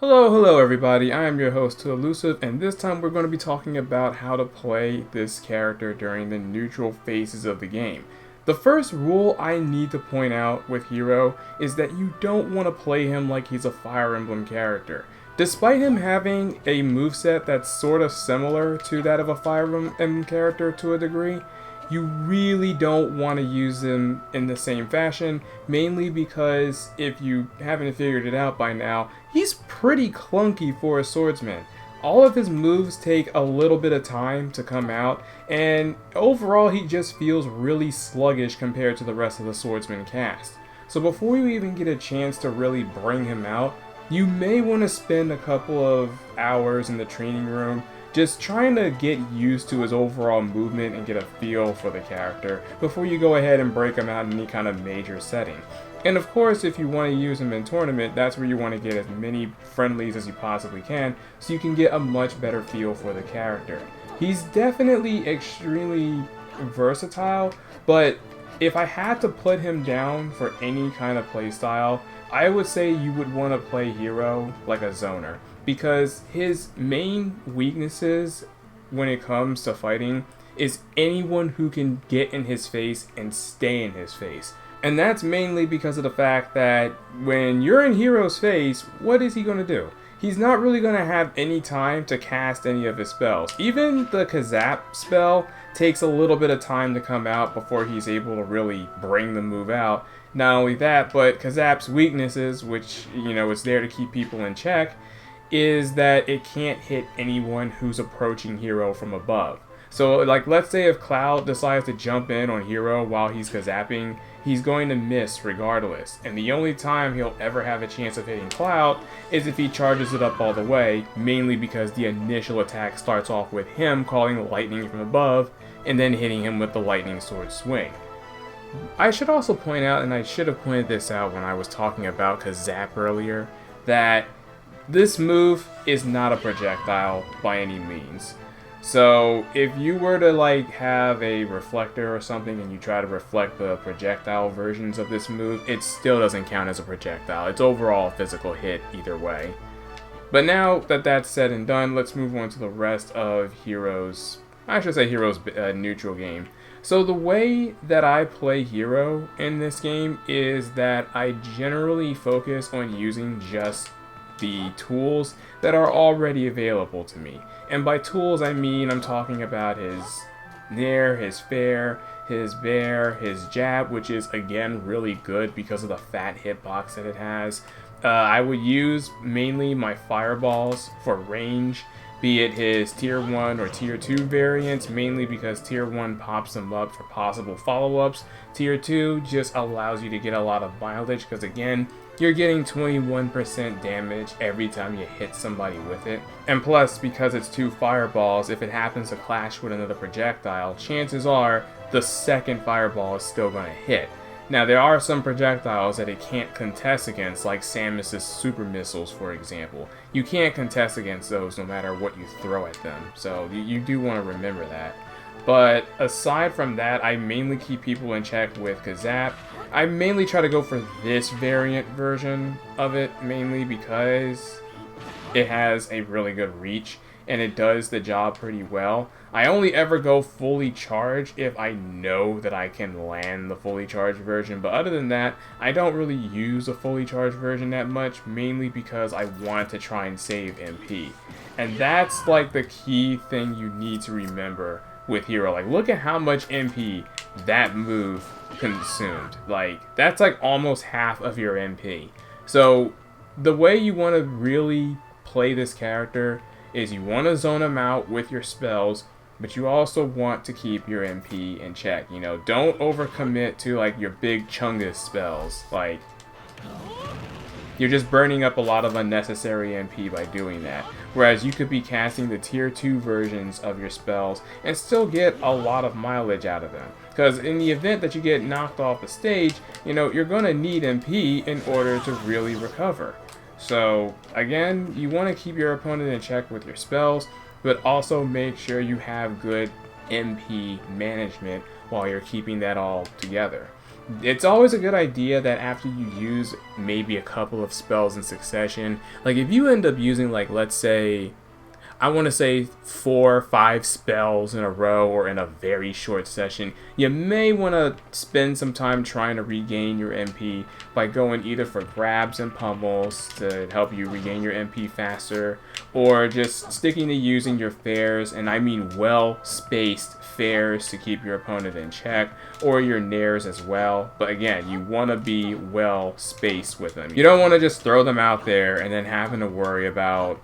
Hello everybody, I am your host Too Elusive, and this time we're going to be talking about how to play this character during the neutral phases of the game. The first rule I need to point out with Hero is that you don't want to play him like he's a Fire Emblem character. Despite him having a moveset that's sort of similar to that of a Fire Emblem character to a degree, you really don't want to use him in the same fashion, mainly because if you haven't figured it out by now, he's pretty clunky for a swordsman. All of his moves take a little bit of time to come out, and overall he just feels really sluggish compared to the rest of the swordsman cast. So before you even get a chance to really bring him out, you may want to spend a couple of hours in the training room just trying to get used to his overall movement and get a feel for the character before you go ahead and break him out in any kind of major setting. And of course, if you want to use him in tournament, that's where you want to get as many friendlies as you possibly can so you can get a much better feel for the character. He's definitely extremely versatile, but if I had to put him down for any kind of playstyle, I would say you would want to play Hero like a zoner, because his main weaknesses when it comes to fighting is anyone who can get in his face and stay in his face. And that's mainly because of the fact that when you're in Hero's face, what is he going to do? He's not really going to have any time to cast any of his spells. Even the Kazap spell takes a little bit of time to come out before he's able to really bring the move out. Not only that, but Kazap's weaknesses, which, it's there to keep people in check, is that it can't hit anyone who's approaching Hero from above. So, let's say if Cloud decides to jump in on Hero while he's Kazapping, he's going to miss regardless. And the only time he'll ever have a chance of hitting Cloud is if he charges it up all the way, mainly because the initial attack starts off with him calling lightning from above, and then hitting him with the lightning sword swing. I should also point out, and I should have pointed this out when I was talking about Kazap earlier, that this move is not a projectile by any means. So if you were to have a reflector or something and you try to reflect the projectile versions of this move, it still doesn't count as a projectile. It's overall a physical hit either way. But now that that's said and done, let's move on to the rest of Hero's neutral game. So the way that I play Hero in this game is that I generally focus on using just the tools that are already available to me. And by tools I mean I'm talking about his Nair, his Fair, his Bear, his Jab, which is again really good because of the fat hitbox that it has. I would use mainly my Fireballs for range, be it his Tier 1 or Tier 2 variants, mainly because Tier 1 pops them up for possible follow-ups. Tier 2 just allows you to get a lot of mileage because again, you're getting 21% damage every time you hit somebody with it. And plus, because it's two fireballs, if it happens to clash with another projectile, chances are the second fireball is still going to hit. Now, there are some projectiles that it can't contest against, like Samus's super missiles, for example. You can't contest against those no matter what you throw at them, so you do want to remember that. But aside from that, I mainly keep people in check with Kazap. I mainly try to go for this variant version of it, mainly because it has a really good reach, and it does the job pretty well. I only ever go fully charged if I know that I can land the fully charged version, but other than that, I don't really use a fully charged version that much, mainly because I want to try and save MP. And that's the key thing you need to remember with Hero. Look at how much MP that move consumed. That's almost half of your MP. So the way you want to really play this character is you want to zone him out with your spells, but you also want to keep your MP in check. Don't overcommit to your big Chungus spells. You're just burning up a lot of unnecessary MP by doing that. Whereas you could be casting the Tier 2 versions of your spells and still get a lot of mileage out of them. Because in the event that you get knocked off the stage, you're going to need MP in order to really recover. So again, you want to keep your opponent in check with your spells, but also make sure you have good MP management while you're keeping that all together. it's always a good idea that after you use maybe a couple of spells in succession, like if you end up using, like, let's say, I want to say 4 or 5 spells in a row or in a very short session, you may want to spend some time trying to regain your MP by going either for grabs and pummels to help you regain your MP faster, or just sticking to using your fairs, and I mean well-spaced fairs to keep your opponent in check, or your nairs as well. But again, you want to be well-spaced with them. You don't want to just throw them out there and then having to worry about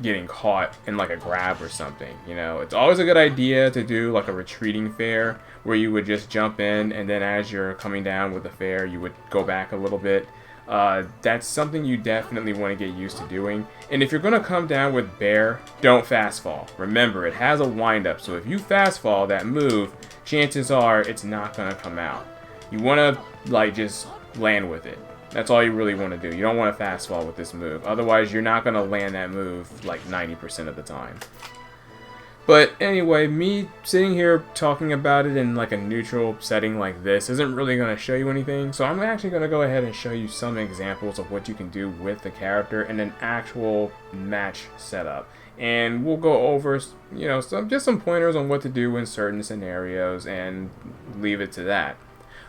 getting caught in like a grab or something. You know, it's always a good idea to do like a retreating fair where you would just jump in, and then as you're coming down with the fair you would go back a little bit. That's something you definitely want to get used to doing. And if you're going to come down with Bair, don't fast fall. Remember, it has a wind up, so if you fast fall that move, chances are it's not going to come out. You want to like just land with it. That's all you really want to do. You don't want to fast fall with this move. Otherwise, you're not going to land that move like 90% of the time. But anyway, me sitting here talking about it in like a neutral setting like this isn't really going to show you anything. So I'm actually going to go ahead and show you some examples of what you can do with the character in an actual match setup. And we'll go over, you know, some pointers on what to do in certain scenarios and leave it to that.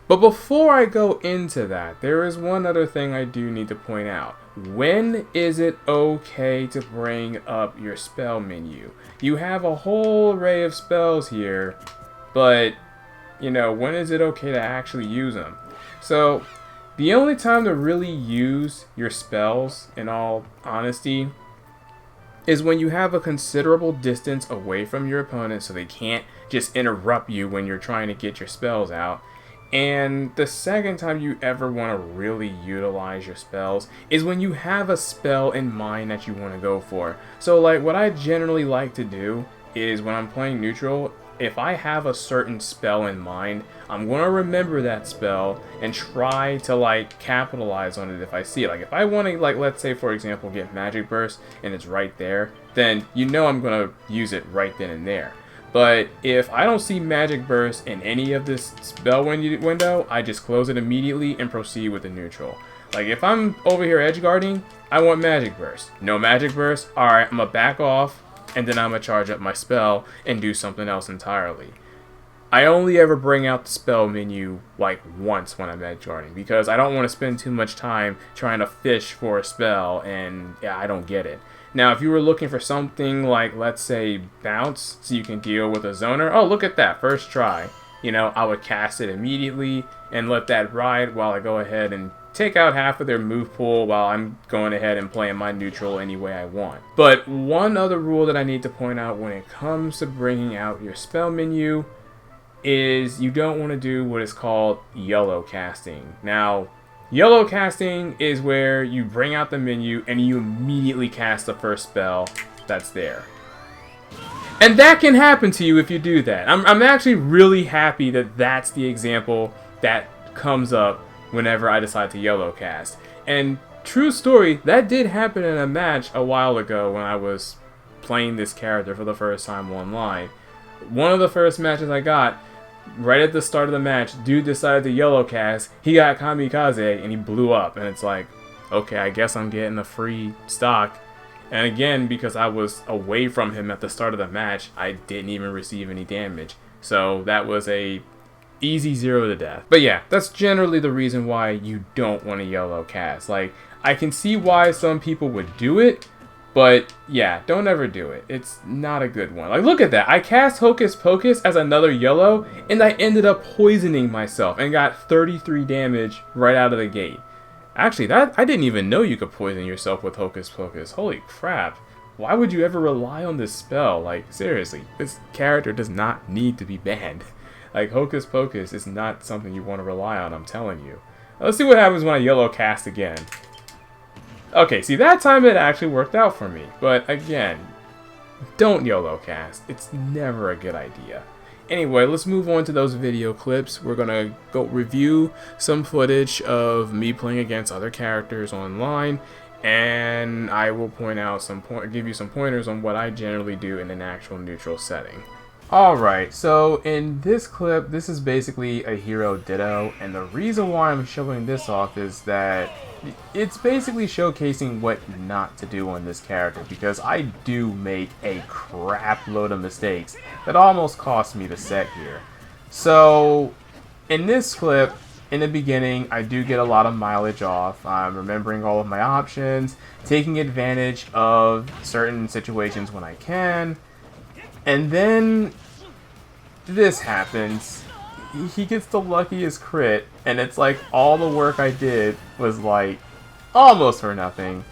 But before I go into that, there is one other thing I do need to point out. When is it okay to bring up your spell menu? You have a whole array of spells here, but, you know, when is it okay to actually use them? So, the only time to really use your spells, in all honesty, is when you have a considerable distance away from your opponent so they can't just interrupt you when you're trying to get your spells out. And the second time you ever want to really utilize your spells is when you have a spell in mind that you want to go for. So like what I generally like to do is when I'm playing neutral, if I have a certain spell in mind, I'm going to remember that spell and try to like capitalize on it if I see it. Like if I want to, like, let's say for example get Magic Burst and it's right there, then you know I'm going to use it right then and there. But if I don't see Magic Burst in any of this spell window, I just close it immediately and proceed with the neutral. Like if I'm over here edgeguarding, I want Magic Burst. No Magic Burst, alright, I'm gonna back off, and then I'm gonna charge up my spell and do something else entirely. I only ever bring out the spell menu like once when I'm edgeguarding, because I don't want to spend too much time trying to fish for a spell, and yeah, I don't get it. Now, if you were looking for something like, let's say, Bounce, so you can deal with a zoner, oh, look at that, first try. You know, I would cast it immediately and let that ride while I go ahead and take out half of their move pool while I'm going ahead and playing my neutral any way I want. But one other rule that I need to point out when it comes to bringing out your spell menu is you don't want to do what is called yellow casting. Now, yellow casting is where you bring out the menu and you immediately cast the first spell that's there. And that can happen to you if you do that. I'm actually really happy that that's the example that comes up whenever I decide to yellow cast. And true story, that did happen in a match a while ago when I was playing this character for the first time online. One of the first matches I got, right at the start of the match, dude decided to yellow cast, he got kamikaze, and he blew up, and it's like, okay, I guess I'm getting a free stock. And again, because I was away from him at the start of the match, I didn't even receive any damage. So that was a easy 0 to death. But yeah, that's generally the reason why you don't want to yellow cast. Like, I can see why some people would do it, but yeah, don't ever do it. It's not a good one. Like, look at that. I cast Hocus Pocus as another yellow, and I ended up poisoning myself and got 33 damage right out of the gate. Actually, I didn't even know you could poison yourself with Hocus Pocus. Holy crap. Why would you ever rely on this spell? Like, seriously, this character does not need to be banned. Like, Hocus Pocus is not something you want to rely on, I'm telling you. Now, let's see what happens when I yellow cast again. Okay, see, that time it actually worked out for me. But again, don't YOLO cast. It's never a good idea. Anyway, let's move on to those video clips. We're gonna go review some footage of me playing against other characters online, and I will point out give you some pointers on what I generally do in an actual neutral setting. Alright, so in this clip, this is basically a hero ditto, and the reason why I'm showing this off is that it's basically showcasing what not to do on this character, because I do make a crap load of mistakes that almost cost me the set here. So, in this clip, in the beginning, I do get a lot of mileage off. I'm remembering all of my options, taking advantage of certain situations when I can, and then this happens. He gets the luckiest crit, and it's like all the work I did was like almost for nothing.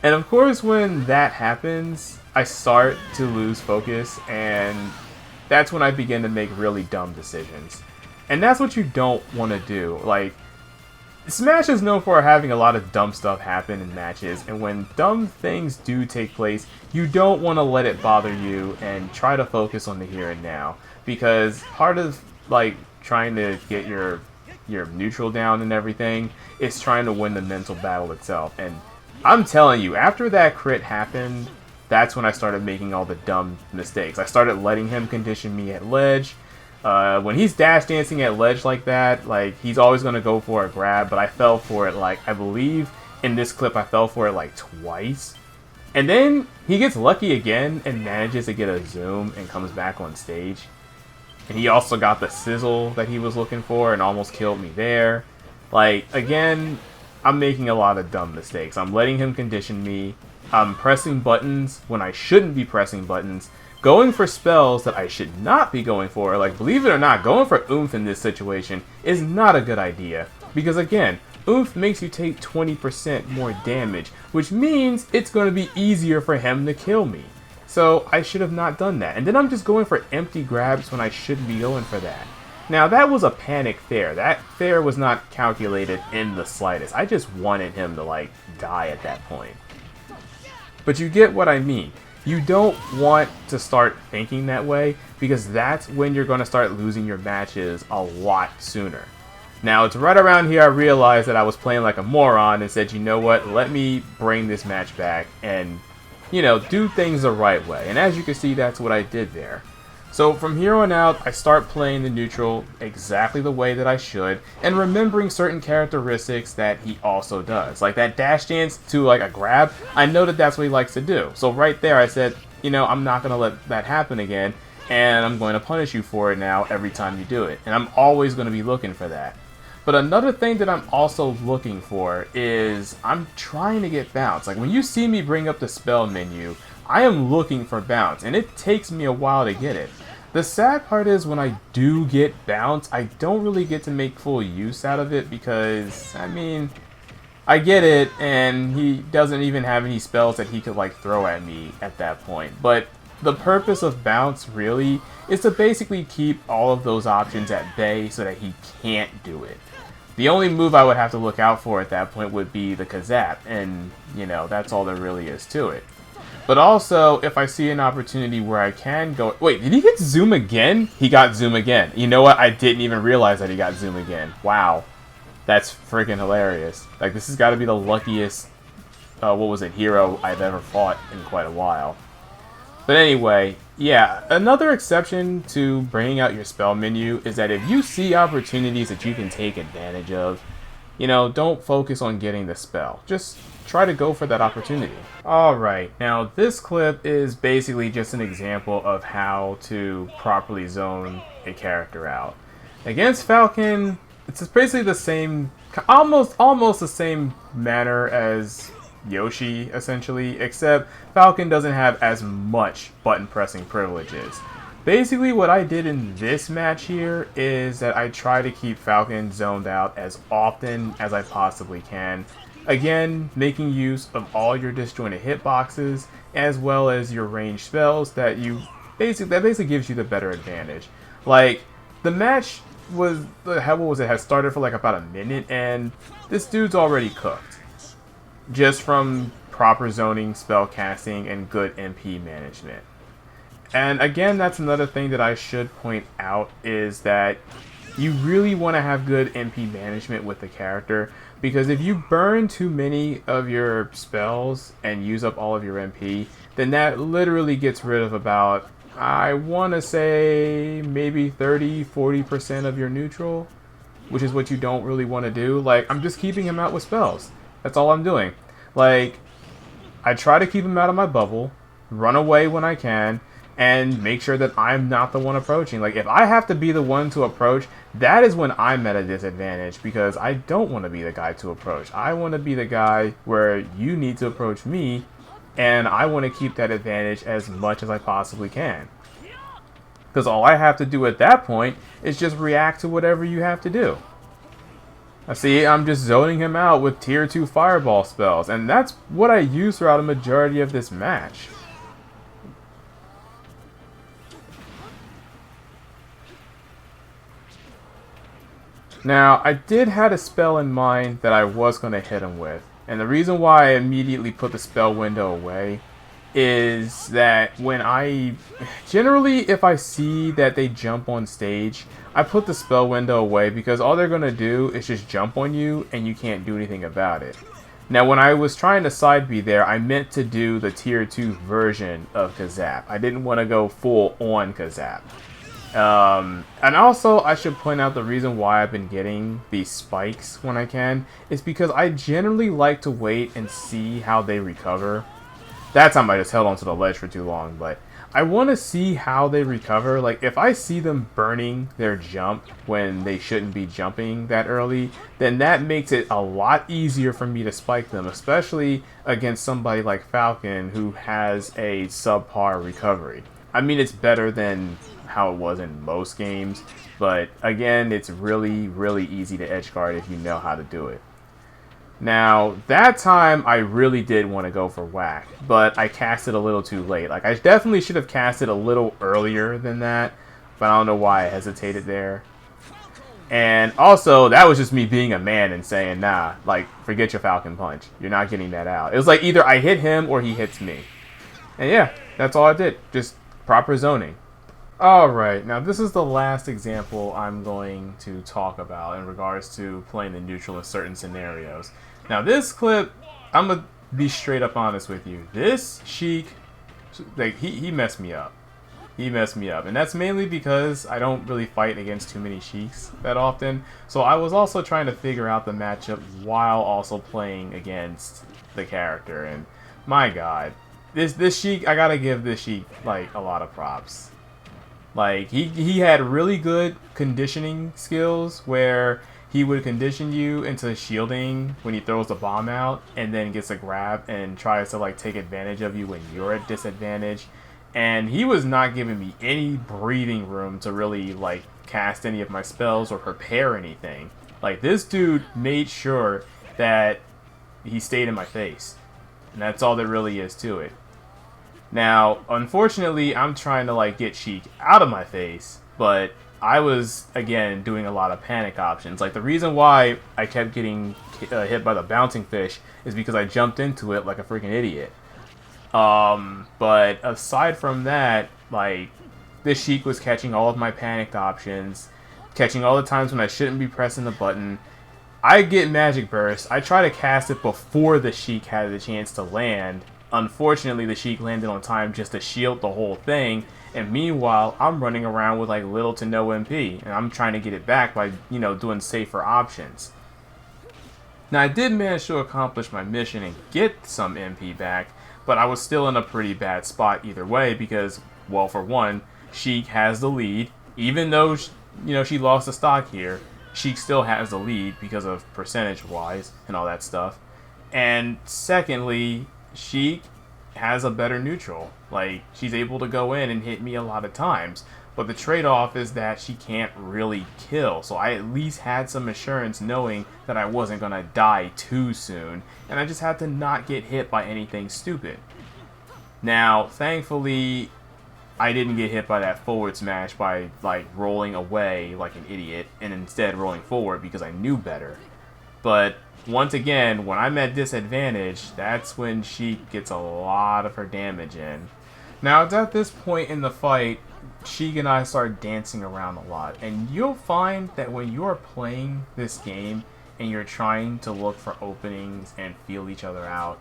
And of course, when that happens, I start to lose focus, and that's when I begin to make really dumb decisions. And that's what you don't want to do. Like, Smash is known for having a lot of dumb stuff happen in matches, and when dumb things do take place, you don't want to let it bother you and try to focus on the here and now. Because part of, like, trying to get your neutral down and everything is trying to win the mental battle itself. And I'm telling you, after that crit happened, that's when I started making all the dumb mistakes. I started letting him condition me at ledge. When he's dash dancing at ledge like that, like, he's always going to go for a grab, but I fell for it, like, I believe in this clip I fell for it like twice. And then he gets lucky again and manages to get a zoom and comes back on stage. And he also got the sizzle that he was looking for and almost killed me there. Like, again, I'm making a lot of dumb mistakes. I'm letting him condition me. I'm pressing buttons when I shouldn't be pressing buttons. Going for spells that I should not be going for. Like, believe it or not, going for Oomph in this situation is not a good idea. Because again, Oomph makes you take 20% more damage, which means it's going to be easier for him to kill me. So I should have not done that. And then I'm just going for empty grabs when I shouldn't be going for that. Now, that was a panic fair. That fair was not calculated in the slightest. I just wanted him to, like, die at that point. But you get what I mean. You don't want to start thinking that way, because that's when you're going to start losing your matches a lot sooner. Now, it's right around here I realized that I was playing like a moron and said, you know what, let me bring this match back and, you know, do things the right way. And as you can see, that's what I did there. So from here on out, I start playing the neutral exactly the way that I should, and remembering certain characteristics that he also does. Like that dash dance to like a grab, I know that that's what he likes to do. So right there I said, you know, I'm not going to let that happen again, and I'm going to punish you for it now every time you do it. And I'm always going to be looking for that. But another thing that I'm also looking for is I'm trying to get bounce. Like when you see me bring up the spell menu, I am looking for bounce, and it takes me a while to get it. The sad part is when I do get bounce, I don't really get to make full use out of it because, I mean, I get it, and he doesn't even have any spells that he could like throw at me at that point. But the purpose of bounce really is to basically keep all of those options at bay so that he can't do it. The only move I would have to look out for at that point would be the Kazap, and, you know, that's all there really is to it. But also, if I see an opportunity where I can go... Wait, did he get Zoom again? He got Zoom again. You know what? I didn't even realize that he got Zoom again. Wow. That's freaking hilarious. Like, this has got to be the luckiest, hero I've ever fought in quite a while. But anyway, yeah, another exception to bringing out your spell menu is that if you see opportunities that you can take advantage of, you know, don't focus on getting the spell. Just try to go for that opportunity. Alright, now this clip is basically just an example of how to properly zone a character out. Against Falcon, it's basically the same, almost the same manner as Yoshi, essentially, except Falcon doesn't have as much button pressing privileges. Basically, what I did in this match here is that I try to keep Falcon zoned out as often as I possibly can. Again, making use of all your disjointed hitboxes as well as your ranged spells that basically gives you the better advantage. Like, the match was, had started for like about a minute, and this dude's already cooked. Just from proper zoning, spell casting, and good MP management. And again, that's another thing that I should point out is that you really want to have good MP management with the character, because if you burn too many of your spells and use up all of your MP, then that literally gets rid of about I want to say maybe 30-40% of your neutral, which is what you don't really want to do. Like, I'm just keeping him out with spells. That's all I'm doing. Like, I try to keep him out of my bubble, run away when I can, and make sure that I'm not the one approaching. Like, if I have to be the one to approach, that is when I'm at a disadvantage, because I don't want to be the guy to approach. I want to be the guy where you need to approach me, and I want to keep that advantage as much as I possibly can. Because all I have to do at that point is just react to whatever you have to do. I see, I'm just zoning him out with tier 2 fireball spells, and that's what I use throughout a majority of this match. Now, I did have a spell in mind that I was going to hit him with, and the reason why I immediately put the spell window away is that when generally if I see that they jump on stage, I put the spell window away because all they're going to do is just jump on you and you can't do anything about it. Now, when I was trying to side B there, I meant to do the tier 2 version of Kazap. I didn't want to go full on Kazap. And also, I should point out the reason why I've been getting these spikes when I can is because I generally like to wait and see how they recover. That time I just held onto the ledge for too long, but I want to see how they recover. Like, if I see them burning their jump when they shouldn't be jumping that early, then that makes it a lot easier for me to spike them, especially against somebody like Falcon who has a subpar recovery. I mean, it's better than how it was in most games, but again, it's really, really easy to edge guard if you know how to do it. Now, that time I really did want to go for whack, but I cast it a little too late. Like, I definitely should have cast it a little earlier than that, but I don't know why I hesitated there. And also, that was just me being a man and saying, nah, like, forget your Falcon Punch. You're not getting that out. It was like either I hit him or he hits me. And yeah, that's all I did. Just proper zoning. Alright, now this is the last example I'm going to talk about in regards to playing the neutral in certain scenarios. Now this clip, I'm going to be straight up honest with you. This Sheik, like, he messed me up. He messed me up. And that's mainly because I don't really fight against too many Sheiks that often. So I was also trying to figure out the matchup while also playing against the character. And my god, this Sheik, I gotta give this Sheik, like, a lot of props. Like, he had really good conditioning skills where he would condition you into shielding when he throws the bomb out and then gets a grab and tries to, like, take advantage of you when you're at disadvantage. And he was not giving me any breathing room to really, like, cast any of my spells or prepare anything. Like, this dude made sure that he stayed in my face. And that's all there really is to it. Now, unfortunately, I'm trying to, like, get Sheik out of my face, but I was, again, doing a lot of panic options. Like, the reason why I kept getting hit by the bouncing fish is because I jumped into it like a freaking idiot. But aside from that, like, this Sheik was catching all of my panicked options, catching all the times when I shouldn't be pressing the button. I get Magic Burst. I try to cast it before the Sheik had the chance to land. Unfortunately, the Sheik landed on time just to shield the whole thing, and meanwhile, I'm running around with, like, little to no MP, and I'm trying to get it back by, you know, doing safer options. Now, I did manage to accomplish my mission and get some MP back, but I was still in a pretty bad spot either way because, well, for one, Sheik has the lead. Even though, you know, she lost the stock here, Sheik still has the lead because of percentage-wise and all that stuff. And secondly, Sheik has a better neutral. Like, she's able to go in and hit me a lot of times. But the trade-off is that she can't really kill. So I at least had some assurance knowing that I wasn't going to die too soon. And I just had to not get hit by anything stupid. Now, thankfully, I didn't get hit by that forward smash by, like, rolling away like an idiot. And instead rolling forward because I knew better. But once again, when I'm at disadvantage, that's when she gets a lot of her damage in. Now, it's at this point in the fight, Sheik and I start dancing around a lot. And you'll find that when you're playing this game and you're trying to look for openings and feel each other out,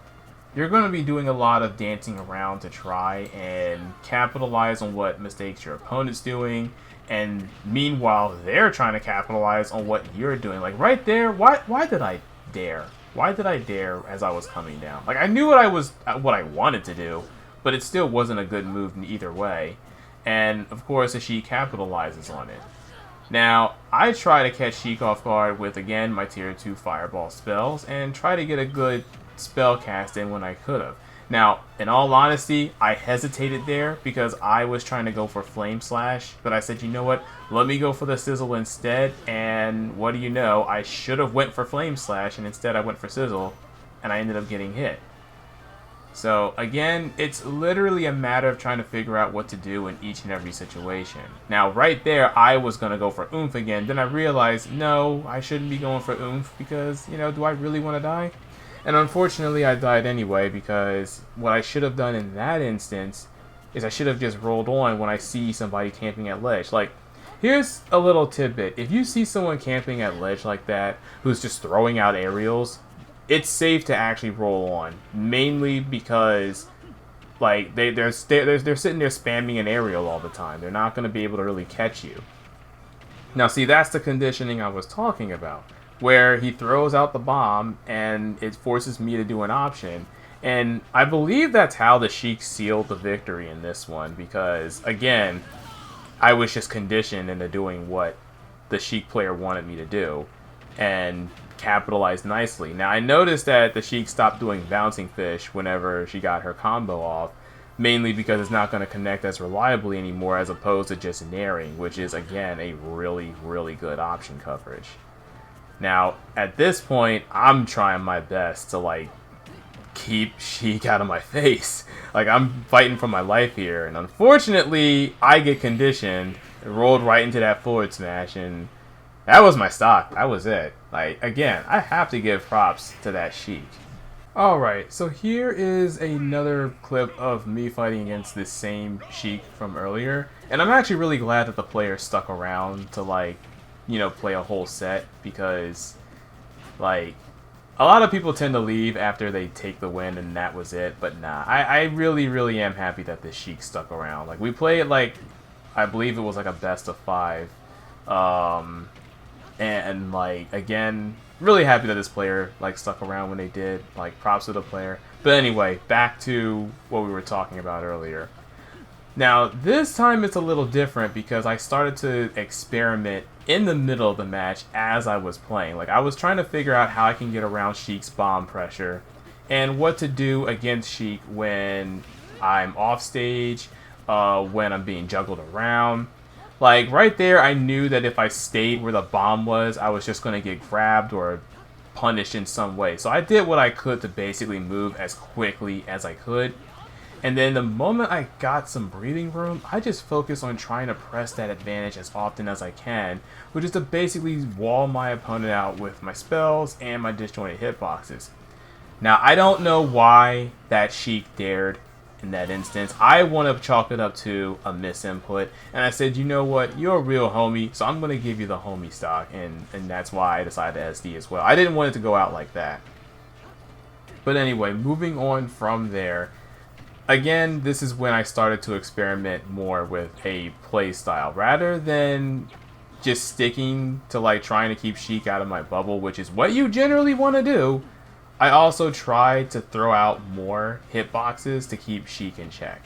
you're going to be doing a lot of dancing around to try and capitalize on what mistakes your opponent's doing, and meanwhile they're trying to capitalize on what you're doing. Like right there, why did I dare? Why did I dare as I was coming down? Like I knew what I wanted to do, but it still wasn't a good move in either way. And of course, she capitalizes on it. Now, I try to catch Sheik off guard with, again, my tier 2 fireball spells, and try to get a good spell cast in when I could have. Now, in all honesty, I hesitated there because I was trying to go for Flame Slash, but I said, you know what, let me go for the Sizzle instead, and what do you know, I should have went for Flame Slash, and instead I went for Sizzle, and I ended up getting hit. So, again, it's literally a matter of trying to figure out what to do in each and every situation. Now, right there, I was going to go for Oomph again, then I realized, no, I shouldn't be going for Oomph because, you know, do I really want to die? And unfortunately, I died anyway because what I should have done in that instance is I should have just rolled on when I see somebody camping at ledge. Like, here's a little tidbit. If you see someone camping at ledge like that who's just throwing out aerials, it's safe to actually roll on. Mainly because, like, they're sitting there spamming an aerial all the time. They're not going to be able to really catch you. Now, see, that's the conditioning I was talking about, where he throws out the bomb and it forces me to do an option. And I believe that's how the Sheik sealed the victory in this one because, again, I was just conditioned into doing what the Sheik player wanted me to do and capitalized nicely. Now, I noticed that the Sheik stopped doing Bouncing Fish whenever she got her combo off, mainly because it's not going to connect as reliably anymore as opposed to just Naring, which is, again, a really, really good option coverage. Now, at this point, I'm trying my best to, like, keep Sheik out of my face. Like, I'm fighting for my life here, and unfortunately, I get conditioned, rolled right into that forward smash, and that was my stock. That was it. Like, again, I have to give props to that Sheik. Alright, so here is another clip of me fighting against this same Sheik from earlier, and I'm actually really glad that the player stuck around to, like, you know, play a whole set because, like, a lot of people tend to leave after they take the win and that was it, but nah, I really, really am happy that this Sheik stuck around. Like, we played, like, I believe it was like a best of 5, and, like, again, really happy that this player, like, stuck around when they did. Like, props to the player. But anyway, back to what we were talking about earlier. Now, this time it's a little different because I started to experiment in the middle of the match as I was playing. Like, I was trying to figure out how I can get around Sheik's bomb pressure and what to do against Sheik when I'm off stage, when I'm being juggled around. Like, right there, I knew that if I stayed where the bomb was, I was just going to get grabbed or punished in some way. So I did what I could to basically move as quickly as I could. And then the moment I got some breathing room, I just focused on trying to press that advantage as often as I can, which is to basically wall my opponent out with my spells and my disjointed hitboxes. Now, I don't know why that Sheik dared in that instance. I want to chalk it up to a misinput, and I said, you know what, you're a real homie, so I'm going to give you the homie stock, and that's why I decided to SD as well. I didn't want it to go out like that. But anyway, moving on from there, again, this is when I started to experiment more with a play style. Rather than just sticking to, like, trying to keep Sheik out of my bubble, which is what you generally want to do, I also tried to throw out more hitboxes to keep Sheik in check.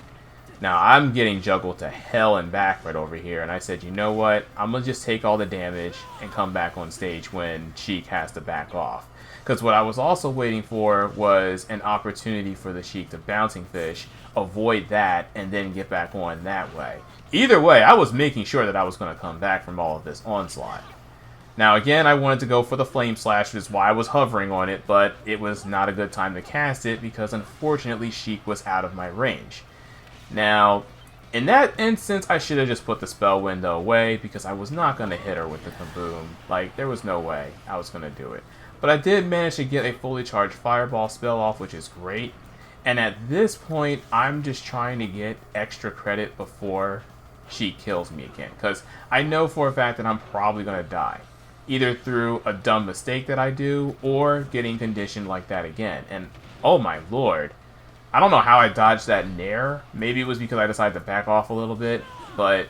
Now, I'm getting juggled to hell and back right over here, and I said, you know what, I'm going to just take all the damage and come back on stage when Sheik has to back off. Because what I was also waiting for was an opportunity for the Sheik to Bouncing Fish, avoid that, and then get back on that way. Either way, I was making sure that I was going to come back from all of this onslaught. Now, again, I wanted to go for the Flame Slash, which is why I was hovering on it, but it was not a good time to cast it because, unfortunately, Sheik was out of my range. Now, in that instance, I should have just put the spell window away because I was not going to hit her with the Kaboom. Like, there was no way I was going to do it. But I did manage to get a fully charged Fireball spell off, which is great. And at this point, I'm just trying to get extra credit before Sheik kills me again. Because I know for a fact that I'm probably going to die. Either through a dumb mistake that I do, or getting conditioned like that again. And, oh my lord, I don't know how I dodged that nair. Maybe it was because I decided to back off a little bit, but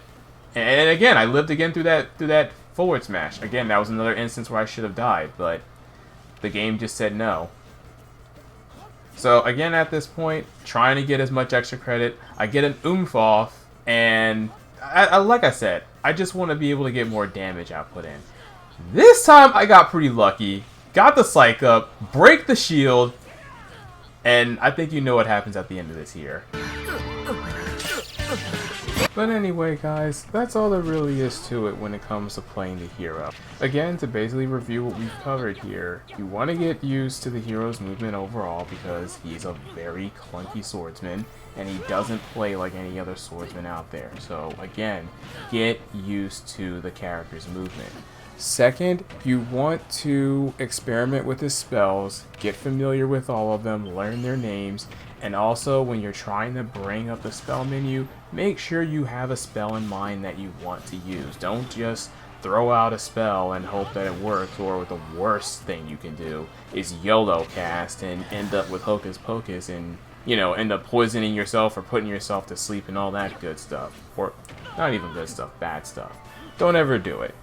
and again, I lived again through that forward smash. Again, that was another instance where I should have died, but the game just said no. So again, at this point, trying to get as much extra credit, I get an oomph off, and like I said, I just want to be able to get more damage output in. This time, I got pretty lucky. Got the psych up, break the shield, and I think you know what happens at the end of this here. But anyway guys, that's all there really is to it when it comes to playing the hero. Again, to basically review what we've covered here, you want to get used to the hero's movement overall because he's a very clunky swordsman and he doesn't play like any other swordsman out there. So again, get used to the character's movement. Second, you want to experiment with his spells, get familiar with all of them, learn their names, and also when you're trying to bring up the spell menu, make sure you have a spell in mind that you want to use. Don't just throw out a spell and hope that it works, or the worst thing you can do is YOLO cast and end up with Hocus Pocus and, you know, end up poisoning yourself or putting yourself to sleep and all that good stuff. Or not even good stuff, bad stuff. Don't ever do it.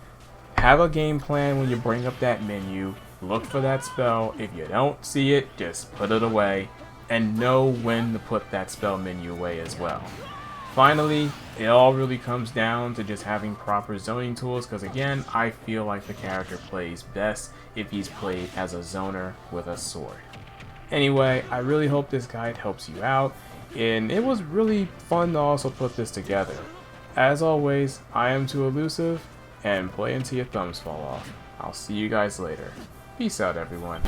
Have a game plan when you bring up that menu, look for that spell. If you don't see it, just put it away, and know when to put that spell menu away as well. Finally, it all really comes down to just having proper zoning tools, because again, I feel like the character plays best if he's played as a zoner with a sword. Anyway, I really hope this guide helps you out, and it was really fun to also put this together. As always, I am Too Elusive, and play until your thumbs fall off. I'll see you guys later. Peace out, everyone.